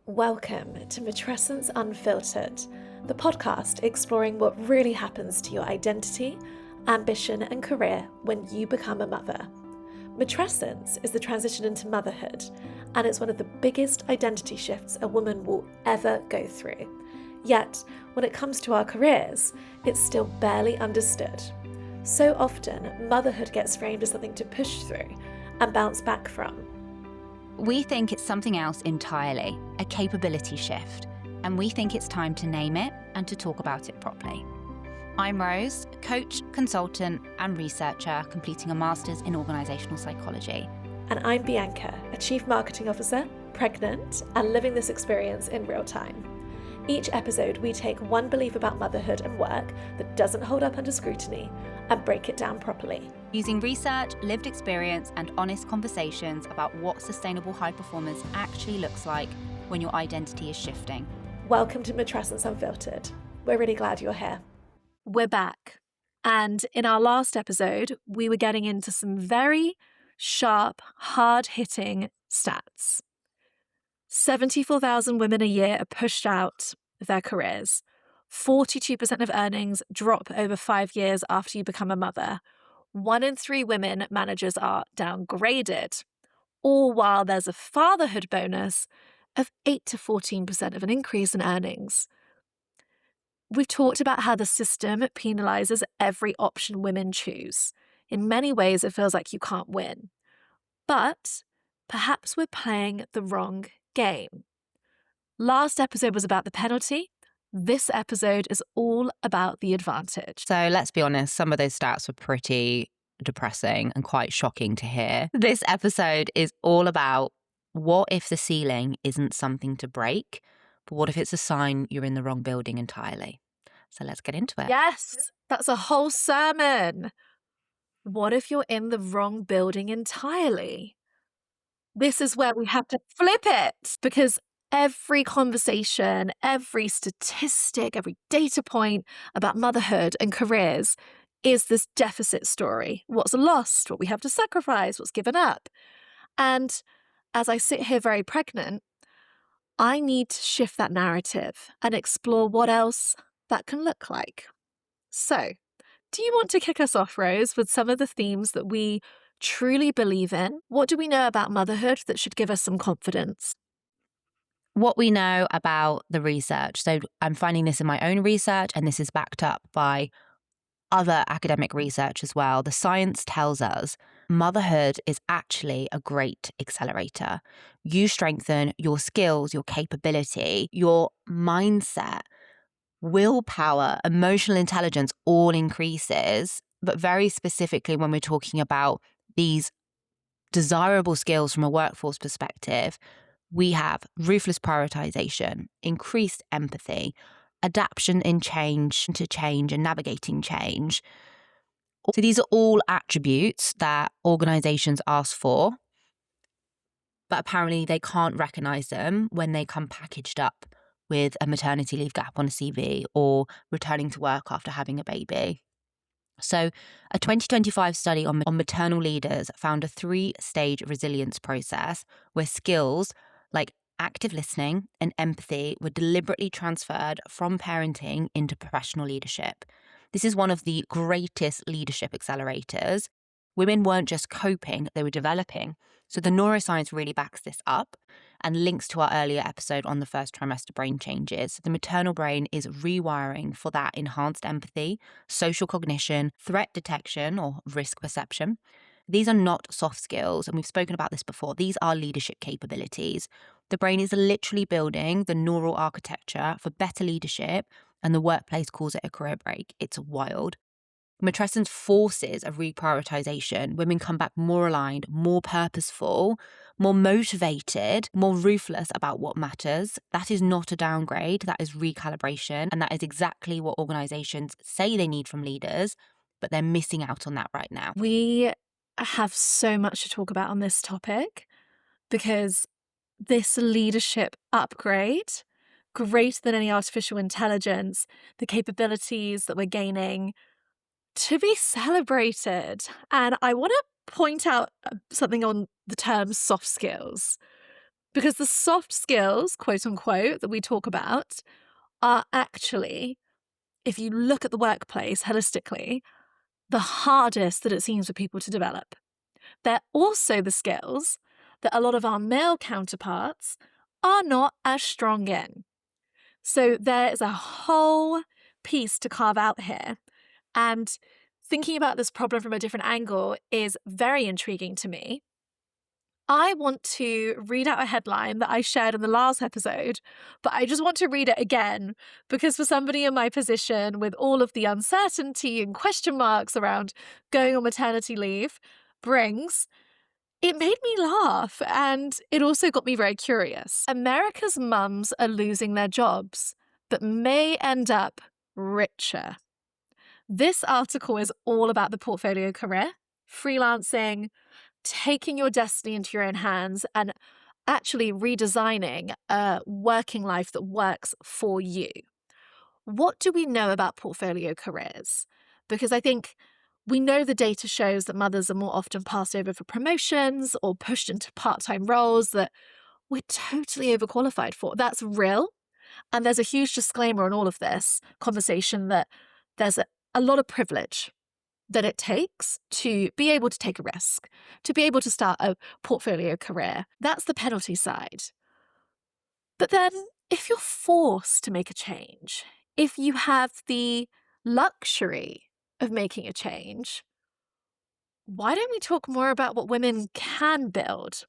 Welcome to Matrescence Unfiltered, the podcast exploring what really happens to your identity, ambition, and career when you become a mother. Matrescence is the transition into motherhood, and it's one of the biggest identity shifts a woman will ever go through. Yet, when it comes to our careers, it's still barely understood. So often, motherhood gets framed as something to push through and bounce back from. We think it's something else entirely, a capability shift, and we think it's time to name it and to talk about it properly. I'm Rose, coach, consultant, and researcher completing a master's in organisational psychology. And I'm Bianca, a Chief Marketing Officer, pregnant, and living this experience in real time. Each episode, we take one belief about motherhood and work that doesn't hold up under scrutiny and break it down properly. Using research, lived experience, and honest conversations about what sustainable high performance actually looks like when your identity is shifting. Welcome to Matrescence Unfiltered. We're really glad you're here. We're back. And in our last episode, we were getting into some very sharp, hard-hitting stats. 74,000 women a year are pushed out of their careers. 42% of earnings drop over 5 years after you become a mother. 1 in 3 women managers are downgraded, all while there's a fatherhood bonus of 8 to 14% of an increase in earnings. We've talked about how the system penalises every option women choose. In many ways, it feels like you can't win. But perhaps we're playing the wrong game. Last episode was about the penalty. This episode is all about the advantage. So let's be honest, some of those stats were pretty depressing and quite shocking to hear. This episode is all about what if the ceiling isn't something to break, but what if it's a sign you're in the wrong building entirely? So let's get into it. Yes, that's a whole sermon. What if you're in the wrong building entirely? This is where we have to flip it, because every conversation, every statistic, every data point about motherhood and careers is this deficit story. What's lost, what we have to sacrifice, what's given up. And as I sit here very pregnant, I need to shift that narrative and explore what else that can look like. So, do you want to kick us off, Rose, with some of the themes that we truly believe in? What do we know about motherhood that should give us some confidence? What we know about the research. So I'm finding this in my own research, and this is backed up by other academic research as well. The science tells us motherhood is actually a great accelerator. You strengthen your skills, your capability, your mindset, willpower, emotional intelligence all increases. But very specifically, when we're talking about these desirable skills from a workforce perspective, we have ruthless prioritization, increased empathy, adaptation in change to change and navigating change. So these are all attributes that organizations ask for, but apparently they can't recognize them when they come packaged up with a maternity leave gap on a CV or returning to work after having a baby. So a 2025 study on maternal leaders found a 3-stage resilience process where skills like active listening and empathy were deliberately transferred from parenting into professional leadership. This is one of the greatest leadership accelerators. Women weren't just coping, they were developing. So the neuroscience really backs this up and links to our earlier episode on the first trimester brain changes. The maternal brain is rewiring for that enhanced empathy, social cognition, threat detection or risk perception. These are not soft skills, and we've spoken about this before. These are leadership capabilities. The brain is literally building the neural architecture for better leadership, and the workplace calls it a career break. It's wild. Matrescence forces a reprioritization. Women come back more aligned, more purposeful, more motivated, more ruthless about what matters. That is not a downgrade. That is recalibration. And that is exactly what organizations say they need from leaders, but they're missing out on that right now. We have so much to talk about on this topic because this leadership upgrade, greater than any artificial intelligence, the capabilities that we're gaining, to be celebrated. And I want to point out something on the term soft skills. Because the soft skills, quote unquote, that we talk about are actually, if you look at the workplace holistically, the hardest that it seems for people to develop. They're also the skills that a lot of our male counterparts are not as strong in. So there's a whole piece to carve out here. And thinking about this problem from a different angle is very intriguing to me. I want to read out a headline that I shared in the last episode, but I just want to read it again because for somebody in my position with all of the uncertainty and question marks around going on maternity leave brings, it made me laugh and it also got me very curious. America's mums are losing their jobs, but may end up richer. This article is all about the portfolio career, freelancing, taking your destiny into your own hands, and actually redesigning a working life that works for you. What do we know about portfolio careers? Because I think we know the data shows that mothers are more often passed over for promotions or pushed into part-time roles that we're totally overqualified for. That's real. And there's a huge disclaimer on all of this conversation that there's a lot of privilege that it takes to be able to take a risk, to be able to start a portfolio career. That's the penalty side. But then, if you're forced to make a change, if you have the luxury of making a change, why don't we talk more about what women can build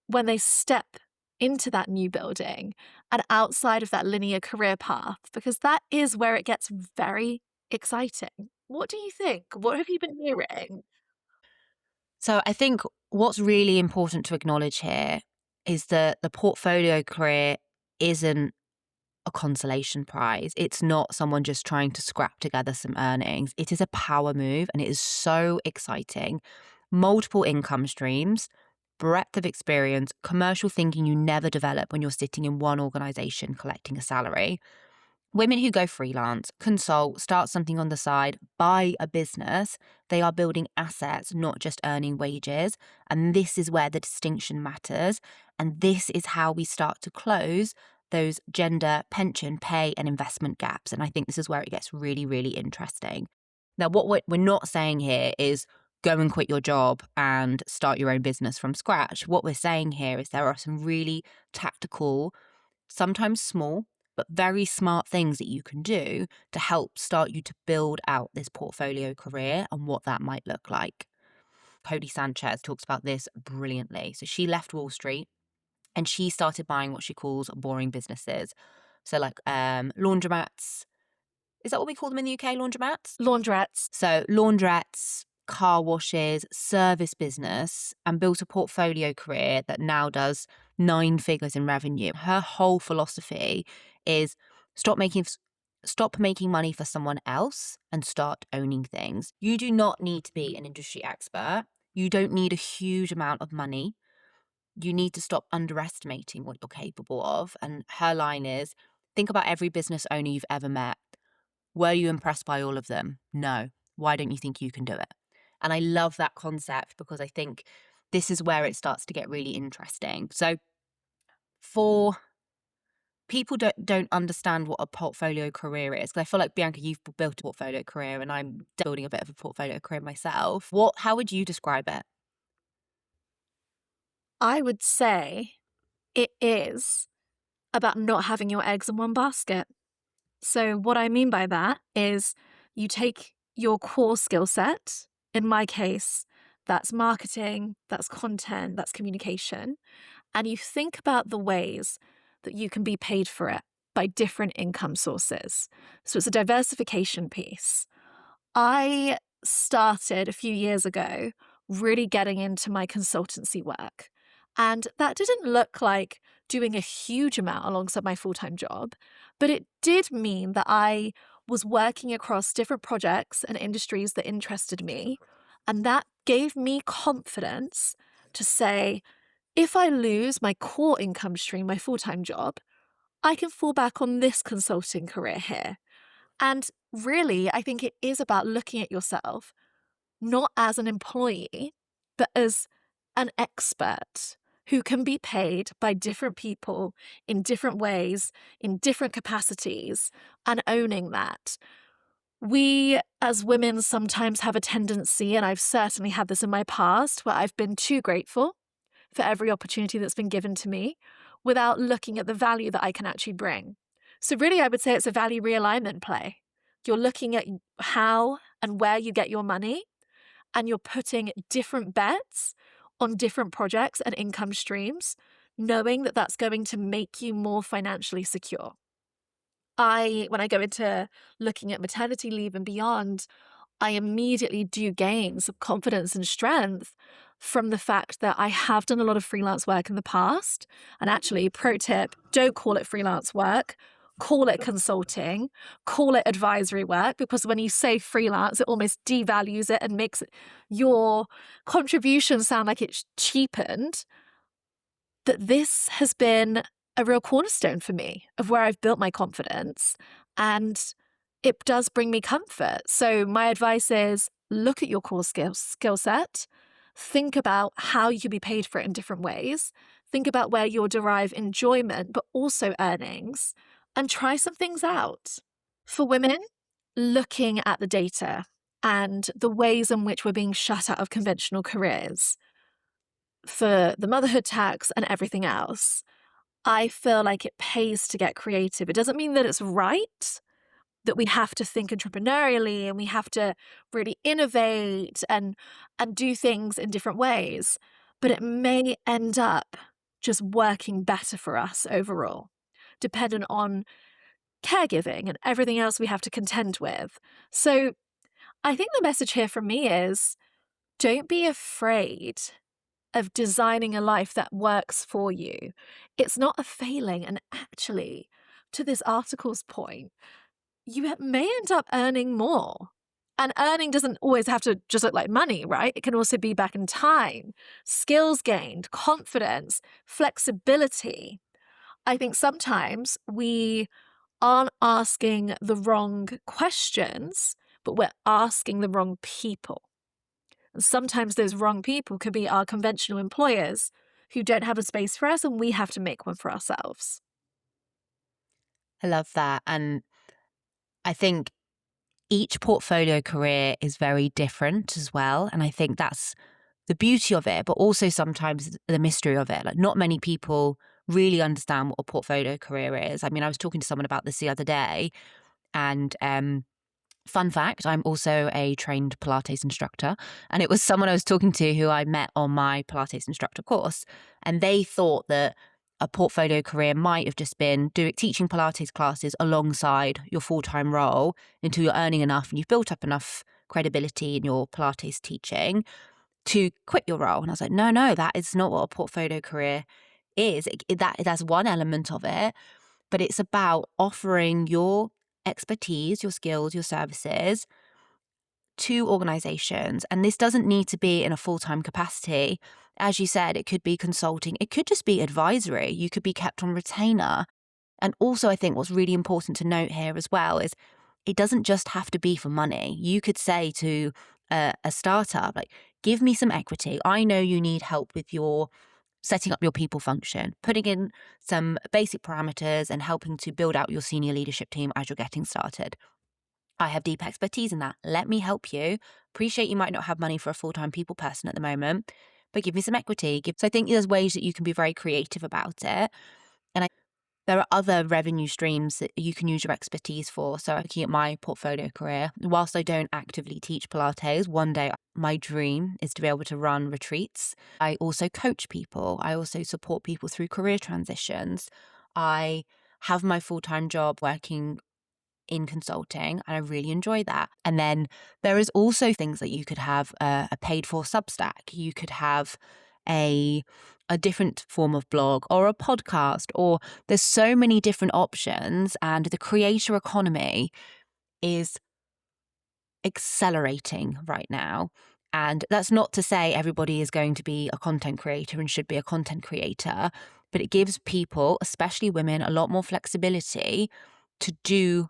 when they step into that new building and outside of that linear career path? Because that is where it gets very exciting. What do you think? What have you been hearing? So I think what's really important to acknowledge here is that the portfolio career isn't a consolation prize. It's not someone just trying to scrap together some earnings. It is a power move and it is so exciting. Multiple income streams, breadth of experience, commercial thinking you never develop when you're sitting in one organization collecting a salary. Women who go freelance, consult, start something on the side, buy a business, they are building assets, not just earning wages. And this is where the distinction matters. And this is how we start to close those gender, pension, pay, and investment gaps. And I think this is where it gets really, really interesting. Now, what we're not saying here is go and quit your job and start your own business from scratch. What we're saying here is there are some really tactical, sometimes small, but very smart things that you can do to help start you to build out this portfolio career and what that might look like. Cody Sanchez talks about this brilliantly. So she left Wall Street and she started buying what she calls boring businesses. So like laundromats. Is that what we call them in the UK? Laundromats? Laundrettes. So laundrettes, car washes, service business, and built a portfolio career that now does 9 figures in revenue. Her whole philosophy is stop making money for someone else and start owning things. You do not need to be an industry expert. You don't need a huge amount of money. You need to stop underestimating what you're capable of. And her line is, think about every business owner you've ever met. Were you impressed by all of them? No. Why don't you think you can do it? And I love that concept because I think this is where it starts to get really interesting. So for people don't understand what a portfolio career is, because I feel like, Bianca, you've built a portfolio career and I'm building a bit of a portfolio career myself. How would you describe it? I would say it is about not having your eggs in one basket. So, what I mean by that is you take your core skill set. In my case, that's marketing, that's content, that's communication. And you think about the ways that you can be paid for it by different income sources. So, it's a diversification piece. I started a few years ago really getting into my consultancy work. And that didn't look like doing a huge amount alongside my full time job, but it did mean that I was working across different projects and industries that interested me. And that gave me confidence to say, if I lose my core income stream, my full time job, I can fall back on this consulting career here. And really, I think it is about looking at yourself not as an employee, but as an expert who can be paid by different people in different ways, in different capacities, and owning that. We as women sometimes have a tendency, and I've certainly had this in my past, where I've been too grateful for every opportunity that's been given to me without looking at the value that I can actually bring. So, really, I would say it's a value realignment play. You're looking at how and where you get your money, and you're putting different bets on different projects and income streams, knowing that that's going to make you more financially secure. When I go into looking at maternity leave and beyond, I immediately do gain some confidence and strength from the fact that I have done a lot of freelance work in the past. And actually, pro tip, don't call it freelance work, call it consulting, call it advisory work, because when you say freelance, it almost devalues it and makes your contribution sound like it's cheapened. That this has been a real cornerstone for me of where I've built my confidence, and it does bring me comfort. So my advice is look at your core skill set, think about how you can be paid for it in different ways, think about where you'll derive enjoyment, but also earnings, and try some things out. For women, looking at the data and the ways in which we're being shut out of conventional careers, for the motherhood tax and everything else, I feel like it pays to get creative. It doesn't mean that it's right, that we have to think entrepreneurially and we have to really innovate and do things in different ways, but it may end up just working better for us overall, dependent on caregiving and everything else we have to contend with. So I think the message here from me is don't be afraid of designing a life that works for you. It's not a failing. And actually, to this article's point, you may end up earning more. And earning doesn't always have to just look like money, right? It can also be back in time, skills gained, confidence, flexibility. I think sometimes we aren't asking the wrong questions, but we're asking the wrong people. And sometimes those wrong people could be our conventional employers who don't have a space for us, and we have to make one for ourselves. I love that. And I think each portfolio career is very different as well. And I think that's the beauty of it, but also sometimes the mystery of it. Like, not many people really understand what a portfolio career is. I mean, I was talking to someone about this the other day, and fun fact, I'm also a trained Pilates instructor. And it was someone I was talking to who I met on my Pilates instructor course. And they thought that a portfolio career might have just been teaching Pilates classes alongside your full-time role until you're earning enough and you've built up enough credibility in your Pilates teaching to quit your role. And I was like, no, that is not what a portfolio career is. That's one element of it, but it's about offering your expertise, your skills, your services to organizations. And this doesn't need to be in a full-time capacity. As you said, it could be consulting. It could just be advisory. You could be kept on retainer. And also, I think what's really important to note here as well is it doesn't just have to be for money. You could say to a startup, like, give me some equity. I know you need help with your setting up your people function, putting in some basic parameters and helping to build out your senior leadership team as you're getting started. I have deep expertise in that. Let me help you. Appreciate you might not have money for a full-time people person at the moment, but give me some equity. So I think there's ways that you can be very creative about it. And there are other revenue streams that you can use your expertise for. So looking at my portfolio career, whilst I don't actively teach Pilates, one day my dream is to be able to run retreats. I also coach people. I also support people through career transitions. I have my full-time job working in consulting, and I really enjoy that. And then there is also things that you could have a paid for Substack. You could have a different form of blog or a podcast, or there's so many different options, and the creator economy is accelerating right now. And that's not to say everybody is going to be a content creator and should be a content creator, but it gives people, especially women, a lot more flexibility to do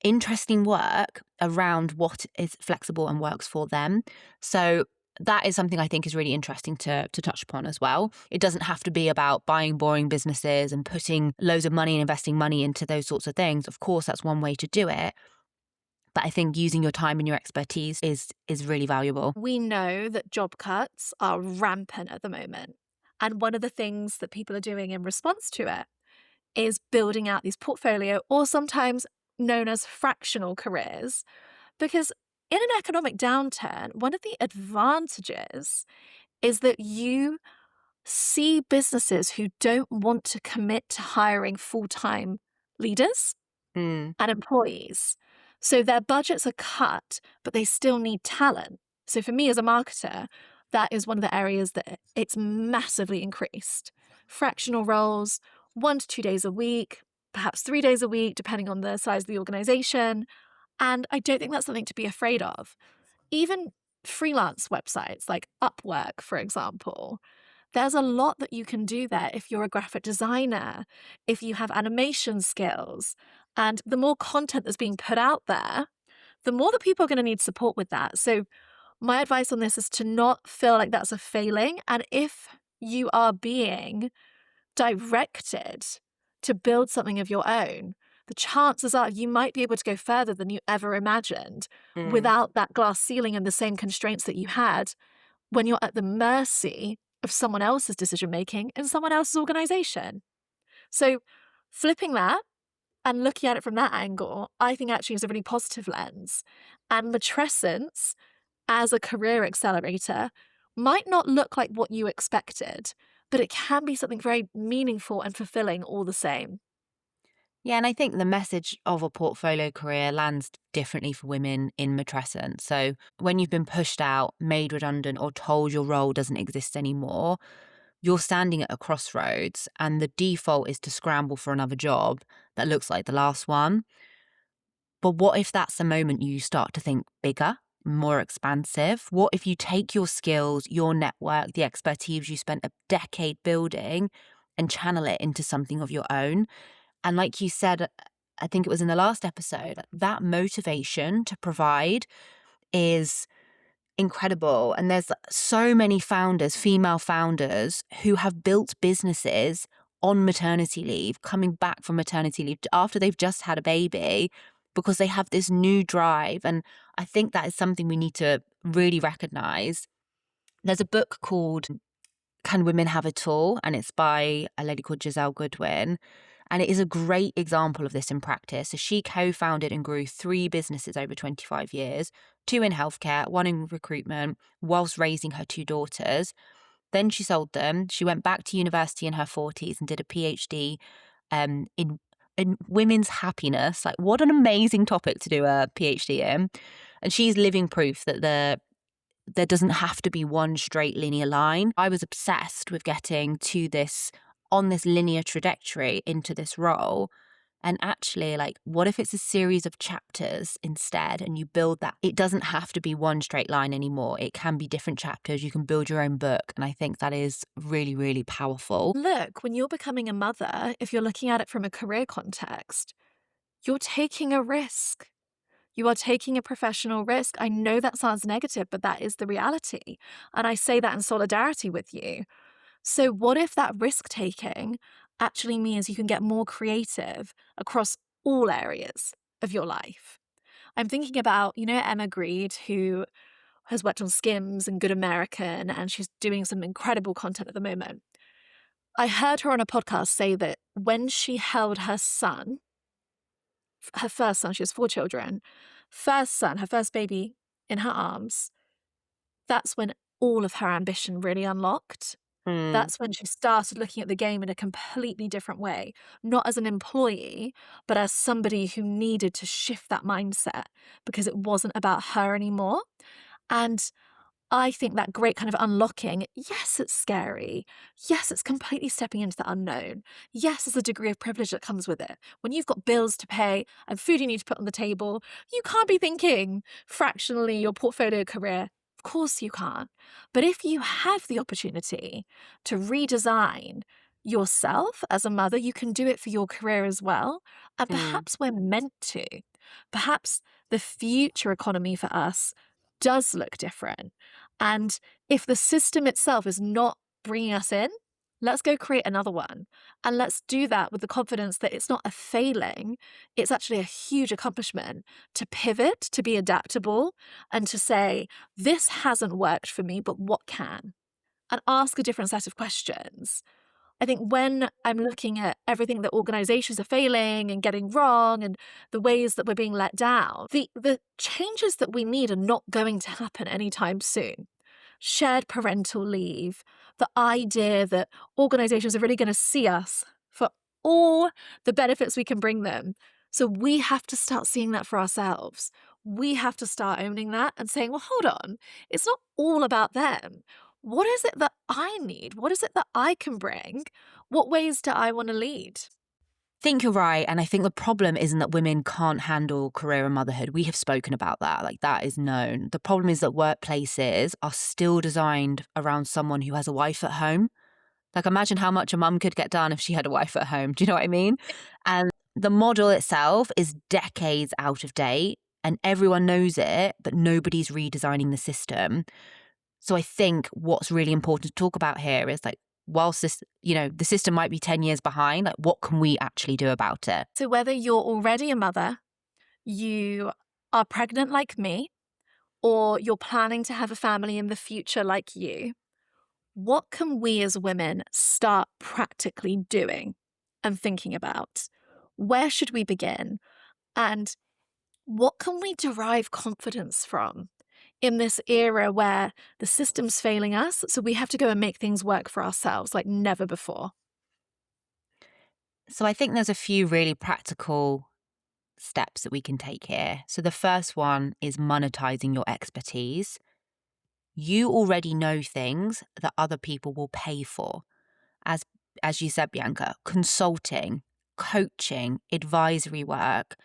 interesting work around what is flexible and works for them. So that is something I think is really interesting to touch upon as well. It doesn't have to be about buying boring businesses and putting loads of money and investing money into those sorts of things. Of course, that's one way to do it. But I think using your time and your expertise is really valuable. We know that job cuts are rampant at the moment. And one of the things that people are doing in response to it is building out these portfolio, or sometimes known as fractional careers. Because in an economic downturn, one of the advantages is that you see businesses who don't want to commit to hiring full-time leaders Mm, and employees. So their budgets are cut, but they still need talent. So for me as a marketer, that is one of the areas that it's massively increased. Fractional roles, 1 to 2 days a week, perhaps 3 days a week, depending on the size of the organization. And I don't think that's something to be afraid of. Even freelance websites like Upwork, for example, there's a lot that you can do there if you're a graphic designer, if you have animation skills. And the more content that's being put out there, the more that people are going to need support with that. So, my advice on this is to not feel like that's a failing. And if you are being directed to build something of your own, the chances are you might be able to go further than you ever imagined mm. without that glass ceiling and the same constraints that you had when you're at the mercy of someone else's decision making in someone else's organization. So, flipping that and looking at it from that angle, I think actually is a really positive lens. And matrescence as a career accelerator might not look like what you expected, but it can be something very meaningful and fulfilling all the same. Yeah, and I think the message of a portfolio career lands differently for women in matrescence. So when you've been pushed out, made redundant, or told your role doesn't exist anymore, you're standing at a crossroads, and the default is to scramble for another job that looks like the last one. But what if that's the moment you start to think bigger, more expansive? What if you take your skills, your network, the expertise you spent a decade building, and channel it into something of your own? And like you said, I think it was in the last episode, that motivation to provide is incredible. And there's so many founders, female founders, who have built businesses on maternity leave, coming back from maternity leave after they've just had a baby, because they have this new drive. And I think that is something we need to really recognize. There's a book called Can Women Have It All? And it's by a lady called Giselle Goodwin. And it is a great example of this in practice. So she co-founded and grew 3 businesses over 25 years, 2 in healthcare, 1 in recruitment, whilst raising her 2 daughters. Then she sold them. She went back to university in her 40s and did a PhD in women's happiness. Like, what an amazing topic to do a PhD in. And she's living proof that there doesn't have to be one straight linear line. I was obsessed with getting to this, on this linear trajectory into this role. And actually, like, what if it's a series of chapters instead, and you build that? It doesn't have to be one straight line anymore. It can be different chapters. You can build your own book. And I think that is really, really powerful. Look, when you're becoming a mother, if you're looking at it from a career context, you're taking a risk. You are taking a professional risk. I know that sounds negative, but that is the reality. And I say that in solidarity with you. So, what if that risk taking actually means you can get more creative across all areas of your life? I'm thinking about, Emma Grede, who has worked on Skims and Good American, and she's doing some incredible content at the moment. I heard her on a podcast say that when she held her son, her first son, she has 4 children, first son, her first baby in her arms, that's when all of her ambition really unlocked. Mm, That's when she started looking at the game in a completely different way, not as an employee, but as somebody who needed to shift that mindset because it wasn't about her anymore. And I think that great kind of unlocking, yes, it's scary. Yes, it's completely stepping into the unknown. Yes, there's a degree of privilege that comes with it. When you've got bills to pay and food you need to put on the table, you can't be thinking fractionally your portfolio career. Of course you can't. But if you have the opportunity to redesign yourself as a mother, you can do it for your career as well. And mm. perhaps we're meant to. Perhaps the future economy for us does look different. And if the system itself is not bringing us in, let's go create another one. And let's do that with the confidence that it's not a failing, it's actually a huge accomplishment to pivot, to be adaptable, and to say, this hasn't worked for me, but what can? And ask a different set of questions. I think when I'm looking at everything that organizations are failing and getting wrong and the ways that we're being let down, the changes that we need are not going to happen anytime soon. Shared parental leave, the idea that organizations are really going to see us for all the benefits we can bring them. So we have to start seeing that for ourselves. We have to start owning that and saying, well, hold on, it's not all about them. What is it that I need? What is it that I can bring? What ways do I want to lead? Think you're right. And I think the problem isn't that women can't handle career and motherhood. We have spoken about that. Like, that is known. The problem is that workplaces are still designed around someone who has a wife at home. Like, imagine how much a mum could get done if she had a wife at home. Do you know what I mean? And the model itself is decades out of date and everyone knows it, but nobody's redesigning the system. So I think what's really important to talk about here is, like, whilst this, the system might be 10 years behind, like, what can we actually do about it? So, whether you're already a mother, you are pregnant like me, or you're planning to have a family in the future like you, what can we as women start practically doing and thinking about? Where should we begin? And what can we derive confidence from in this era where the system's failing us? So we have to go and make things work for ourselves like never before. So I think there's a few really practical steps that we can take here. So the first one is monetizing your expertise. You already know things that other people will pay for. As you said, Bianca, consulting, coaching, advisory work.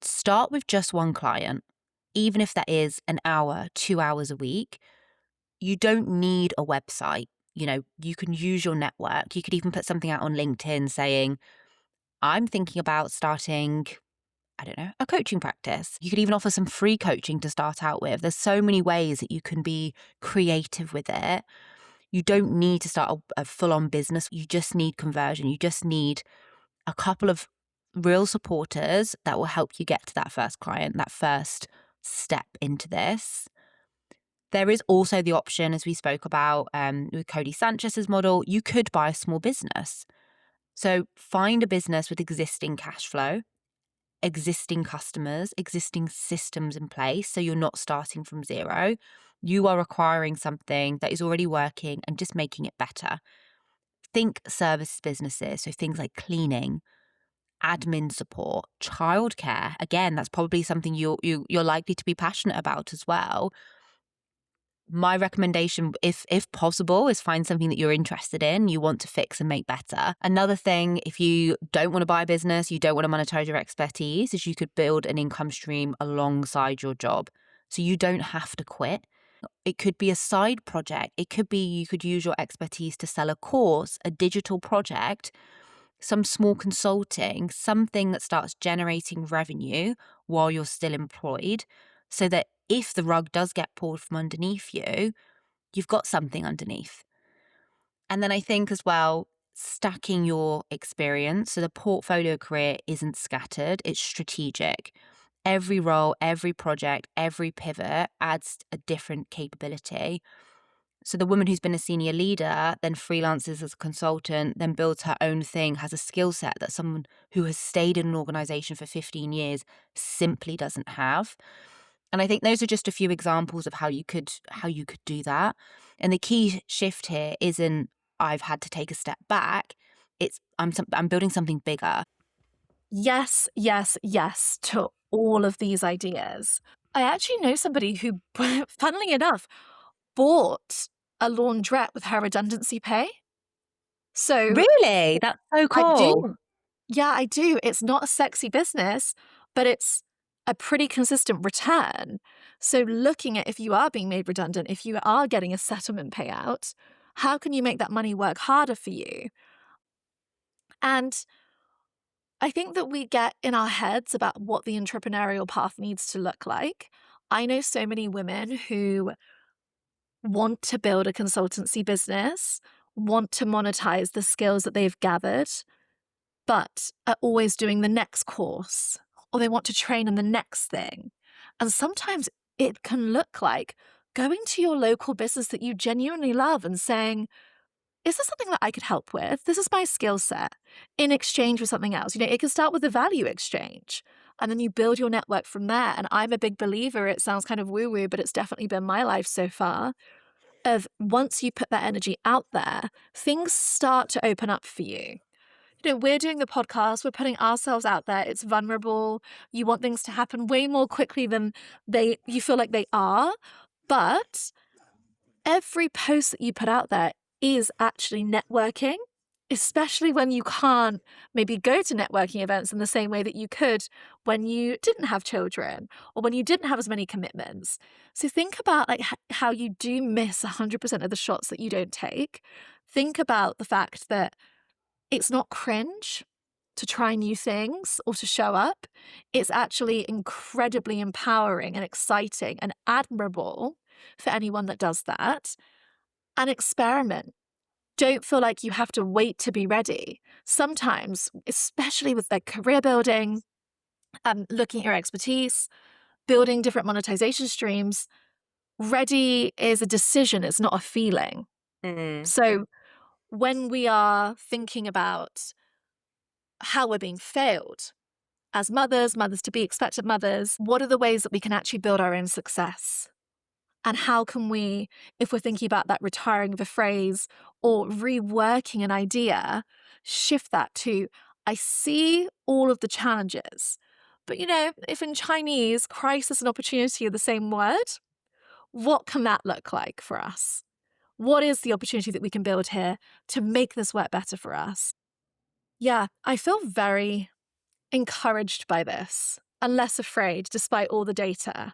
Start with just one client, even if that is an hour, 2 hours a week. You don't need a website. You can use your network. You could even put something out on LinkedIn saying, I'm thinking about starting, I don't know, a coaching practice. You could even offer some free coaching to start out with. There's so many ways that you can be creative with it. You don't need to start a full-on business. You just need conversion. You just need a couple of real supporters that will help you get to that first client, that first step into this. There is also the option, as we spoke about with Cody Sanchez's model, you could buy a small business. So find a business with existing cash flow, existing customers, existing systems in place. So you're not starting from zero. You are acquiring something that is already working and just making it better. Think service businesses. So things like cleaning, admin support, childcare. Again, that's probably something you're likely to be passionate about as well. My recommendation, if possible, is find something that you're interested in, you want to fix and make better. Another thing, if you don't want to buy a business, you don't want to monetize your expertise, is you could build an income stream alongside your job. So you don't have to quit. It could be a side project. It could be you could use your expertise to sell a course, a digital project, some small consulting, something that starts generating revenue while you're still employed, so that if the rug does get pulled from underneath you, you've got something underneath. And then I think as well, stacking your experience. So the portfolio career isn't scattered, it's strategic. Every role, every project, every pivot adds a different capability. So the woman who's been a senior leader, then freelances as a consultant, then builds her own thing, has a skill set that someone who has stayed in an organization for 15 years simply doesn't have. And I think those are just a few examples of how you could do that. And the key shift here isn't I've had to take a step back. It's I'm building something bigger. Yes, yes, yes to all of these ideas. I actually know somebody who, funnily enough, bought a laundrette with her redundancy pay. So Really? That's so I cool. do. Yeah, I do. It's not a sexy business, but it's a pretty consistent return. So looking at if you are being made redundant, if you are getting a settlement payout, how can you make that money work harder for you? And I think that we get in our heads about what the entrepreneurial path needs to look like. I know so many women who want to build a consultancy business, want to monetize the skills that they've gathered, but are always doing the next course, or they want to train in the next thing. And sometimes it can look like going to your local business that you genuinely love and saying, is this something that I could help with? This is my skill set in exchange for something else. It can start with a value exchange and then you build your network from there. And I'm a big believer, it sounds kind of woo-woo, but it's definitely been my life so far, of once you put that energy out there, things start to open up for you. We're doing the podcast, we're putting ourselves out there, it's vulnerable. You want things to happen way more quickly than you feel like they are. But every post that you put out there is actually networking, especially when you can't maybe go to networking events in the same way that you could when you didn't have children or when you didn't have as many commitments. So think about like how you do miss 100% of the shots that you don't take. Think about the fact that it's not cringe to try new things or to show up. It's actually incredibly empowering and exciting and admirable for anyone that does that. And experiment. Don't feel like you have to wait to be ready. Sometimes, especially with like career building, looking at your expertise, building different monetization streams, ready is a decision, it's not a feeling. So when we are thinking about how we're being failed as mothers, mothers to be, expectant mothers, what are the ways that we can actually build our own success? And how can we, if we're thinking about that retiring of a phrase or reworking an idea, shift that to, I see all of the challenges. But if in Chinese, crisis and opportunity are the same word, what can that look like for us? What is the opportunity that we can build here to make this work better for us? Yeah, I feel very encouraged by this and less afraid despite all the data.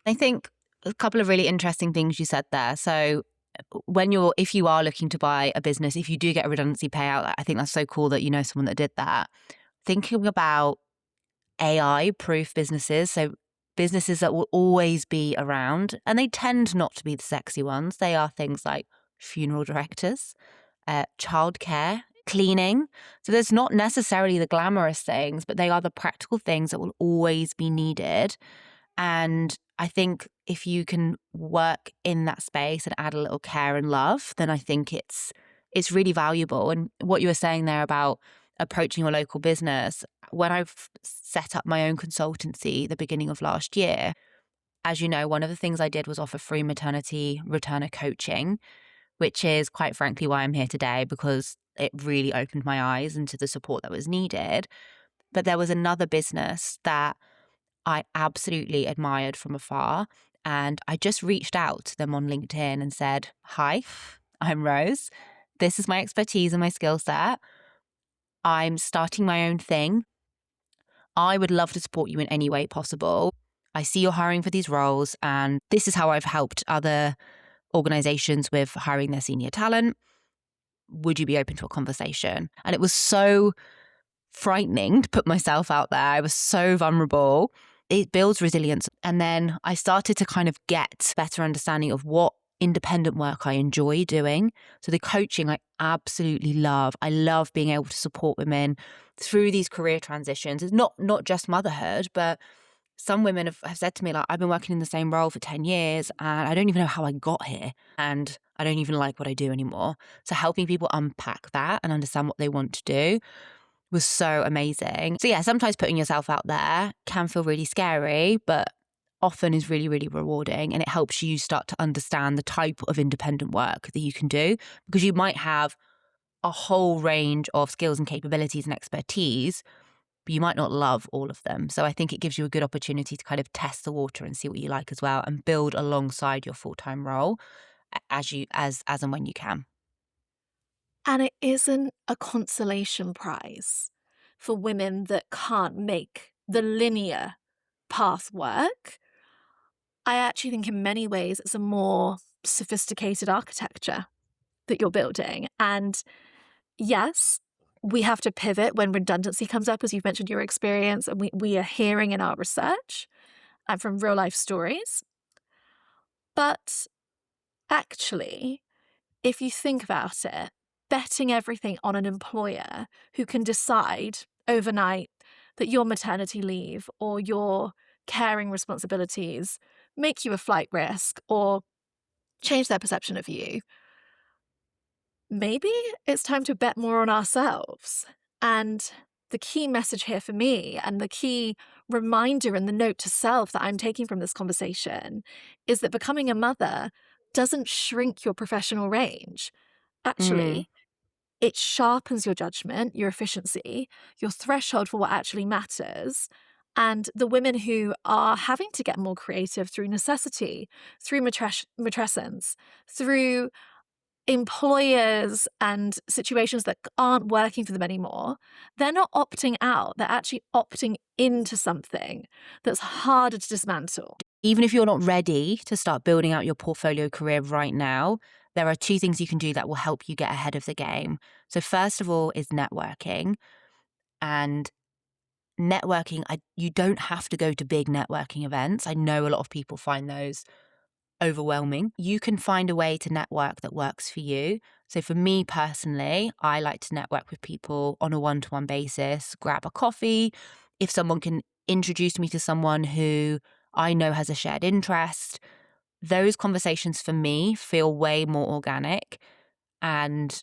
I think a couple of really interesting things you said there. So if you are looking to buy a business, if you do get a redundancy payout, I think that's so cool that you know someone that did that. Thinking about AI proof businesses. So businesses that will always be around, and they tend not to be the sexy ones. They are things like funeral directors, childcare, cleaning. So there's not necessarily the glamorous things, but they are the practical things that will always be needed. And I think if you can work in that space and add a little care and love, then I think it's really valuable. And what you were saying there about approaching your local business, when I've set up my own consultancy the beginning of last year, as you know, one of the things I did was offer free maternity returner coaching, which is quite frankly why I'm here today, because it really opened my eyes into the support that was needed. But there was another business that I absolutely admired from afar. And I just reached out to them on LinkedIn and said, hi, I'm Rose. This is my expertise and my skill set. I'm starting my own thing. I would love to support you in any way possible. I see you're hiring for these roles, and this is how I've helped other organizations with hiring their senior talent. Would you be open to a conversation? And it was so frightening to put myself out there. I was so vulnerable. It builds resilience. And then I started to kind of get better understanding of what independent work I enjoy doing. So the coaching I absolutely love. I love being able to support women through these career transitions. It's not just motherhood, but some women have said to me, like, I've been working in the same role for 10 years and I don't even know how I got here. And I don't even like what I do anymore. So helping people unpack that and understand what they want to do was so amazing. So yeah, sometimes putting yourself out there can feel really scary, but often is really, really rewarding. And it helps you start to understand the type of independent work that you can do, because you might have a whole range of skills and capabilities and expertise, but you might not love all of them. So I think it gives you a good opportunity to kind of test the water and see what you like as well, and build alongside your full-time role as and when you can. And it isn't a consolation prize for women that can't make the linear path work. I actually think in many ways it's a more sophisticated architecture that you're building. And yes, we have to pivot when redundancy comes up, as you've mentioned your experience, and we are hearing in our research and from real life stories. But Actually, if you think about it, betting everything on an employer who can decide overnight that your maternity leave or your caring responsibilities make you a flight risk or change their perception of you, maybe it's time to bet more on ourselves. And the key message here for me, and the key reminder and the note to self that I'm taking from this conversation, is that becoming a mother doesn't shrink your professional range. Mm. Actually, it sharpens your judgment, your efficiency, your threshold for what actually matters. And the women who are having to get more creative through necessity, through matrescence, through employers and situations that aren't working for them anymore, they're not opting out. They're actually opting into something that's harder to dismantle. Even if you're not ready to start building out your portfolio career right now, there are two things you can do that will help you get ahead of the game. So first of all is networking. And networking, you don't have to go to big networking events. I know a lot of people find those overwhelming. You can find a way to network that works for you. So for me personally, I like to network with people on a one-to-one basis, grab a coffee. If someone can introduce me to someone who I know has a shared interest, those conversations for me feel way more organic and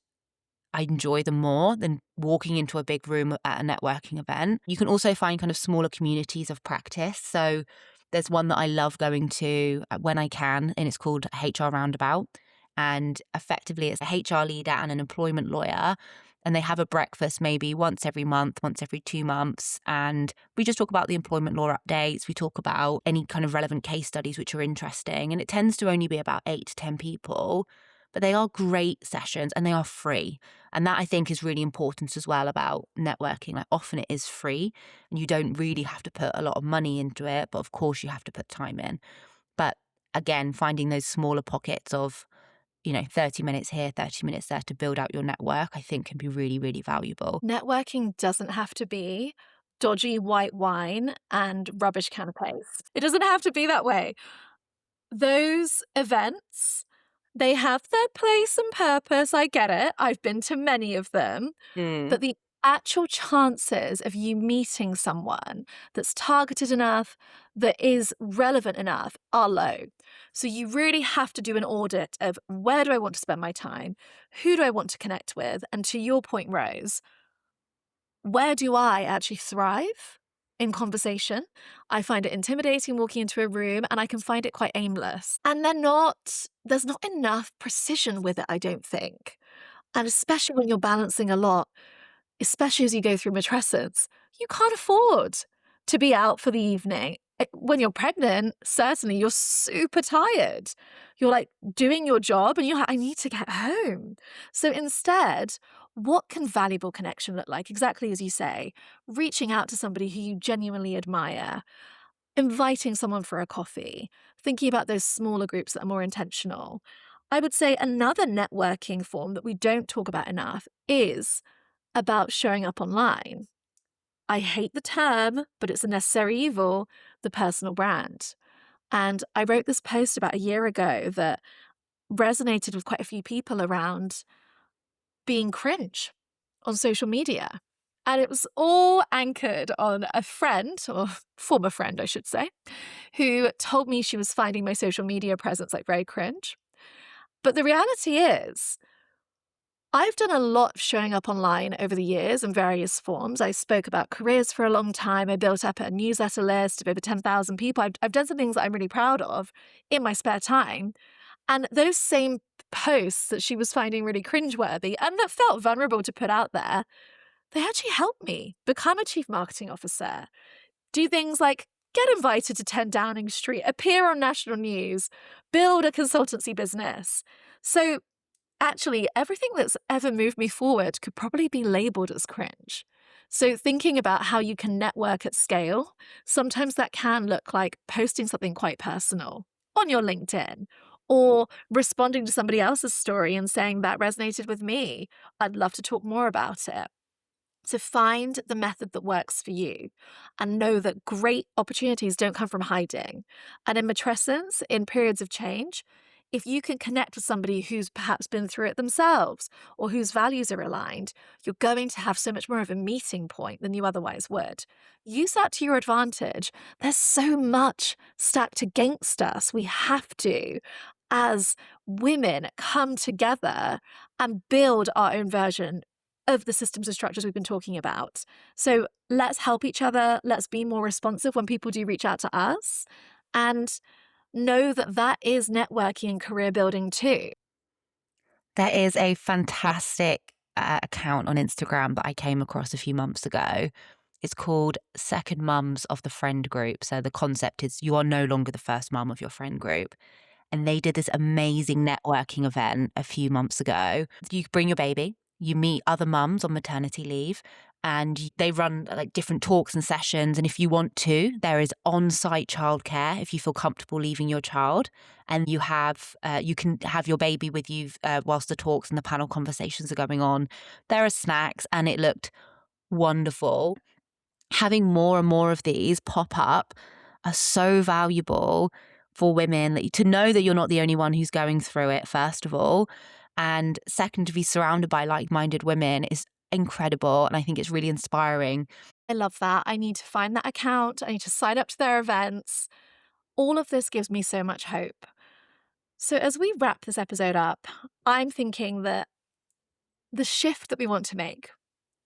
I enjoy them more than walking into a big room at a networking event. You can also find kind of smaller communities of practice. So there's one that I love going to when I can, and it's called HR Roundabout. And effectively, it's a HR leader and an employment lawyer. And they have a breakfast maybe once every month, once every 2 months. And we just talk about the employment law updates. We talk about any kind of relevant case studies which are interesting. And it tends to only be about 8 to 10 people. But they are great sessions and they are free. And that I think is really important as well about networking. Like often it is free and you don't really have to put a lot of money into it, but of course you have to put time in. But again, finding those smaller pockets of, 30 minutes here, 30 minutes there to build out your network, I think can be really, really valuable. Networking doesn't have to be dodgy white wine and rubbish canapes. It doesn't have to be that way. Those events, they have their place and purpose. I get it. I've been to many of them. Mm. But the actual chances of you meeting someone that's targeted enough, that is relevant enough, are low. So you really have to do an audit of where do I want to spend my time? Who do I want to connect with? And to your point, Rose, where do I actually thrive in conversation? I find it intimidating walking into a room and I can find it quite aimless. And there's not enough precision with it, I don't think. And especially when you're balancing a lot, especially as you go through matrescence, you can't afford to be out for the evening. When you're pregnant, certainly you're super tired. You're like doing your job and you're like, I need to get home. So instead, what can valuable connection look like? Exactly as you say, reaching out to somebody who you genuinely admire, inviting someone for a coffee, thinking about those smaller groups that are more intentional. I would say another networking form that we don't talk about enough is about showing up online. I hate the term, but it's a necessary evil, the personal brand. And I wrote this post about a year ago that resonated with quite a few people around being cringe on social media. And it was all anchored on a friend, or former friend, I should say, who told me she was finding my social media presence like very cringe. But the reality is, I've done a lot of showing up online over the years in various forms. I spoke about careers for a long time. I built up a newsletter list of over 10,000 people. I've done some things that I'm really proud of in my spare time. And those same posts that she was finding really cringeworthy and that felt vulnerable to put out there, they actually helped me become a chief marketing officer, do things like get invited to 10 Downing Street, appear on national news, build a consultancy business. So actually, everything that's ever moved me forward could probably be labeled as cringe. So, thinking about how you can network at scale, sometimes that can look like posting something quite personal on your LinkedIn or responding to somebody else's story and saying that resonated with me. I'd love to talk more about it. So, find the method that works for you and know that great opportunities don't come from hiding. And in matrescence, in periods of change, If you can connect with somebody who's perhaps been through it themselves or whose values are aligned, you're going to have so much more of a meeting point than you otherwise would. Use that to your advantage. There's so much stacked against us. We have to, as women, come together and build our own version of the systems and structures we've been talking about. So let's help each other. Let's be more responsive when people do reach out to us. And know that that is networking and career building too. There is a fantastic account on Instagram that I came across a few months ago. It's called Second Mums of the Friend Group. So the concept is you are no longer the first mum of your friend group. And they did this amazing networking event a few months ago. You bring your baby, you meet other mums on maternity leave, and they run like different talks and sessions. And if you want to, there is on-site childcare if you feel comfortable leaving your child. And you can have your baby with you whilst the talks and the panel conversations are going on. There are snacks, and it looked wonderful. Having more and more of these pop up are so valuable for women to know that you're not the only one who's going through it, first of all. And second, to be surrounded by like-minded women is incredible. And I think it's really inspiring. I love that. I need to find that account. I need to sign up to their events. All of this gives me so much hope. So as we wrap this episode up, I'm thinking that the shift that we want to make,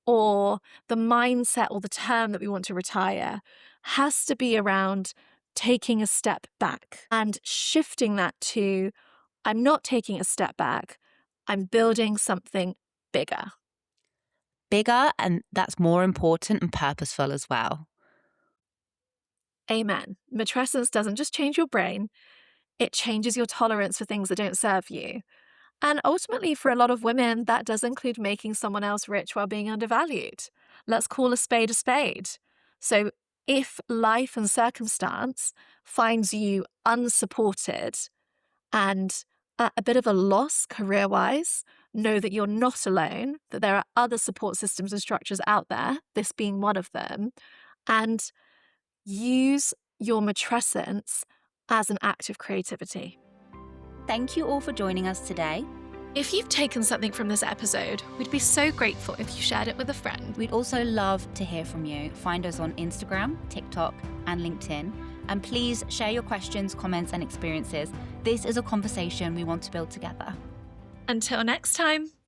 or the mindset or the term that we want to retire, has to be around taking a step back and shifting that to, I'm not taking a step back, I'm building something bigger. Bigger, and that's more important and purposeful as well. Amen. Matrescence doesn't just change your brain, it changes your tolerance for things that don't serve you. And ultimately, for a lot of women, that does include making someone else rich while being undervalued. Let's call a spade a spade. So if life and circumstance finds you unsupported and at a bit of a loss career-wise, know that you're not alone, that there are other support systems and structures out there, this being one of them, and use your matrescence as an act of creativity. Thank you all for joining us today. If you've taken something from this episode, we'd be so grateful if you shared it with a friend. We'd also love to hear from you. Find us on Instagram, TikTok, and LinkedIn. And please share your questions, comments, and experiences. This is a conversation we want to build together. Until next time.